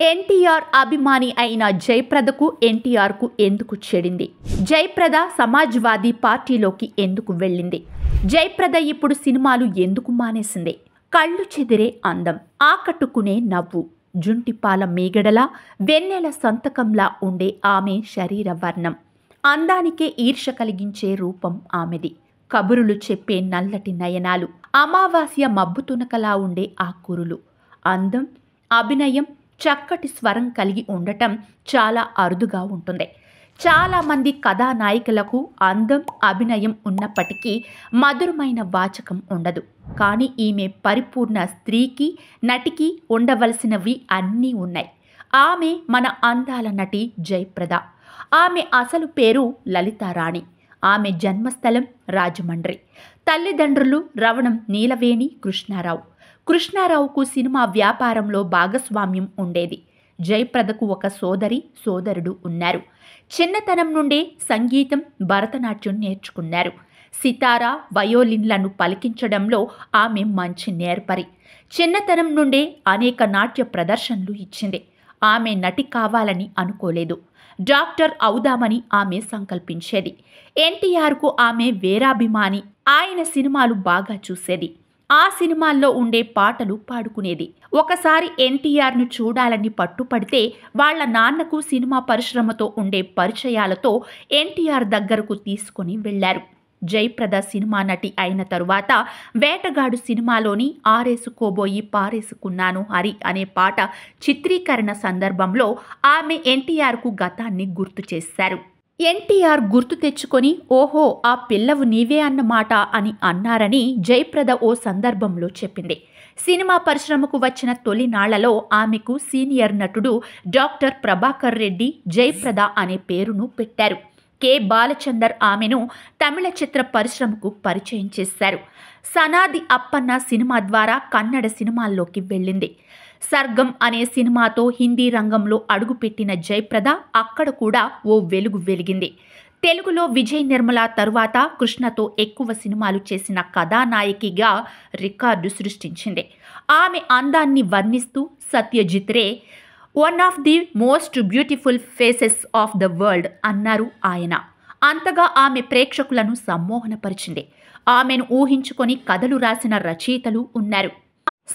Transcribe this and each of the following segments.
ఎన్టీఆర్ అభిమాని అయిన జయప్రదకు ఎన్టీఆర్కు ఎందుకు చెడింది? జయప్రద సమాజ్వాదీ పార్టీలోకి ఎందుకు వెళ్ళింది? జయప్రద ఇప్పుడు సినిమాలు ఎందుకు మానేసింది? కళ్ళు చెదిరే అందం, ఆకట్టుకునే నవ్వు, జుంటిపాల మీగడలా వెన్నెల సంతకంలా ఉండే ఆమె శరీర వర్ణం, అందానికే ఈర్ష్య కలిగించే రూపం ఆమెది. కబురులు చెప్పే నల్లటి నయనాలు, అమావాస్య మబ్బుతునకలా ఉండే ఆ కురులు, అందం, అభినయం, చక్కటి స్వరం కలిగి ఉండటం చాలా అరుదుగా ఉంటుంది. చాలామంది కథానాయికలకు అందం, అభినయం ఉన్నప్పటికీ మధురమైన వాచకం ఉండదు. కానీ ఈమె పరిపూర్ణ స్త్రీకి, నటికి ఉండవలసినవి అన్నీ ఉన్నాయి. ఆమె మన అందాల నటి జయప్రద. ఆమె అసలు పేరు లలితారాణి. ఆమె జన్మస్థలం రాజమండ్రి. తల్లిదండ్రులు రవణం నీలవేణి కృష్ణారావు. కృష్ణారావుకు సినిమా వ్యాపారంలో భాగస్వామ్యం ఉండేది. జయప్రదకు ఒక సోదరుడు ఉన్నారు. చిన్నతనం నుండే సంగీతం, భరతనాట్యం నేర్చుకున్నారు. సితారా, వయోలిన్లను పలికించడంలో ఆమె మంచి నేర్పరి. చిన్నతనం నుండే అనేక నాట్య ప్రదర్శనలు ఇచ్చింది. ఆమె నటి కావాలని అనుకోలేదు. డాక్టర్ అవుదామని ఆమె సంకల్పించేది. ఎన్టీఆర్కు ఆమె వీరాభిమాని. ఆయన సినిమాలు బాగా చూసేది. ఆ సినిమాల్లో ఉండే పాటలు పాడుకునేది. ఒకసారి ఎన్టీఆర్ను చూడాలని పట్టుపడితే వాళ్ళ నాన్నకు సినిమా పరిశ్రమతో ఉండే పరిచయాలతో ఎన్టీఆర్ దగ్గరకు తీసుకొని వెళ్లారు. జయప్రద సినిమా నటి అయిన తరువాత వేటగాడు సినిమాలోని ఆరేసుకోబోయి పారేసుకున్నాను హరి అనే పాట చిత్రీకరణ సందర్భంలో ఆమె ఎన్టీఆర్కు గతాన్ని గుర్తు చేశారు. ఎన్టీఆర్ గుర్తు తెచ్చుకొని, ఓహో ఆ పిల్లవు నీవే అన్నమాట అని అన్నారని జయప్రద ఓ సందర్భంలో చెప్పింది. సినిమా పరిశ్రమకు వచ్చిన తొలి నాళ్లలో ఆమెకు సీనియర్ నటుడు డాక్టర్ ప్రభాకర్ రెడ్డి జయప్రద అనే పేరును పెట్టారు. కె బాలచందర్ ఆమెను తమిళ చిత్ర పరిశ్రమకు పరిచయం చేశారు. సనాది అప్పన్న సినిమా ద్వారా కన్నడ సినిమాల్లోకి వెళ్ళింది. సర్గం అనే సినిమాతో హిందీ రంగంలో అడుగుపెట్టిన జయప్రద అక్కడ కూడా ఓ వెలుగు వెలిగింది. తెలుగులో విజయ్ నిర్మల తరువాత కృష్ణతో ఎక్కువ సినిమాలు చేసిన కథానాయకిగా రికార్డు సృష్టించింది. ఆమె అందాన్ని వర్ణిస్తూ Satyajit Ray one of the most beautiful faces of the world అన్నారు ఆయన. అంతగా ఆమె ప్రేక్షకులను సమ్మోహనపరిచింది. ఆమెను ఊహించుకొని కథలు రాసిన రచయితలు ఉన్నారు.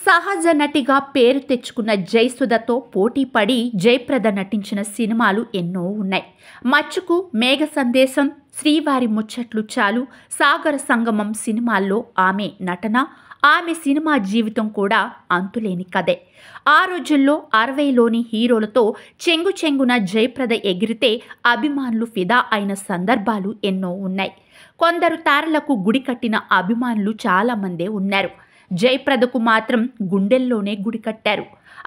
సహజ నటిగా పేరు తెచ్చుకున్న జయసుధతో పోటీపడి జయప్రద నటించిన సినిమాలు ఎన్నో ఉన్నాయి. మచ్చుకు, మేఘ సందేశం, శ్రీవారి ముచ్చట్లు చాలు, సాగర సంగమం సినిమాల్లో ఆమె నటన, ఆమె సినిమా జీవితం కూడా అంతులేని కథే. ఆ రోజుల్లో 60లోని హీరోలతో చెంగున జయప్రద ఎగిరితే అభిమానులు ఫిదా అయిన సందర్భాలు ఎన్నో ఉన్నాయి. కొందరు తారలకు గుడి కట్టిన అభిమానులు చాలామందే ఉన్నారు. జయప్రదకు మాత్రం గుండెల్లోనే గుడి కట్టారు.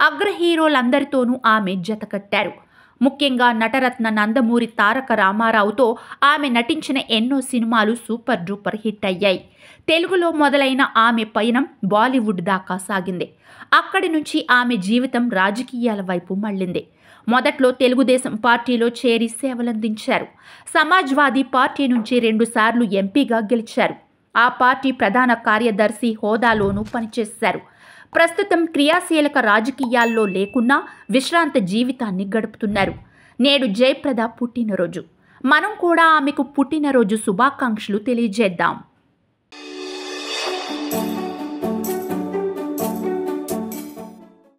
అగ్ర హీరోలందరితోనూ ఆమె జత కట్టారు. ముఖ్యంగా నటరత్న నందమూరి తారక రామారావుతో ఆమె నటించిన ఎన్నో సినిమాలు సూపర్ డూపర్ హిట్ అయ్యాయి. తెలుగులో మొదలైన ఆమె పయనం బాలీవుడ్ దాకా సాగింది. అక్కడి నుంచి ఆమె జీవితం రాజకీయాల వైపు మళ్ళింది. మొదట్లో తెలుగుదేశం పార్టీలో చేరి సేవలందించారు. సమాజ్వాదీ పార్టీ నుంచి 2 సార్లు ఎంపీగా గెలిచారు. ఆ పార్టీ ప్రధాన కార్యదర్శి హోదాలోనూ పనిచేశారు. ప్రస్తుతం క్రియాశీలక రాజకీయాల్లో లేకున్నా విశ్రాంత జీవితాన్ని గడుపుతున్నారు. నేడు జయప్రద పుట్టినరోజు. మనం కూడా ఆమెకు పుట్టినరోజు శుభాకాంక్షలు తెలియజేద్దాం.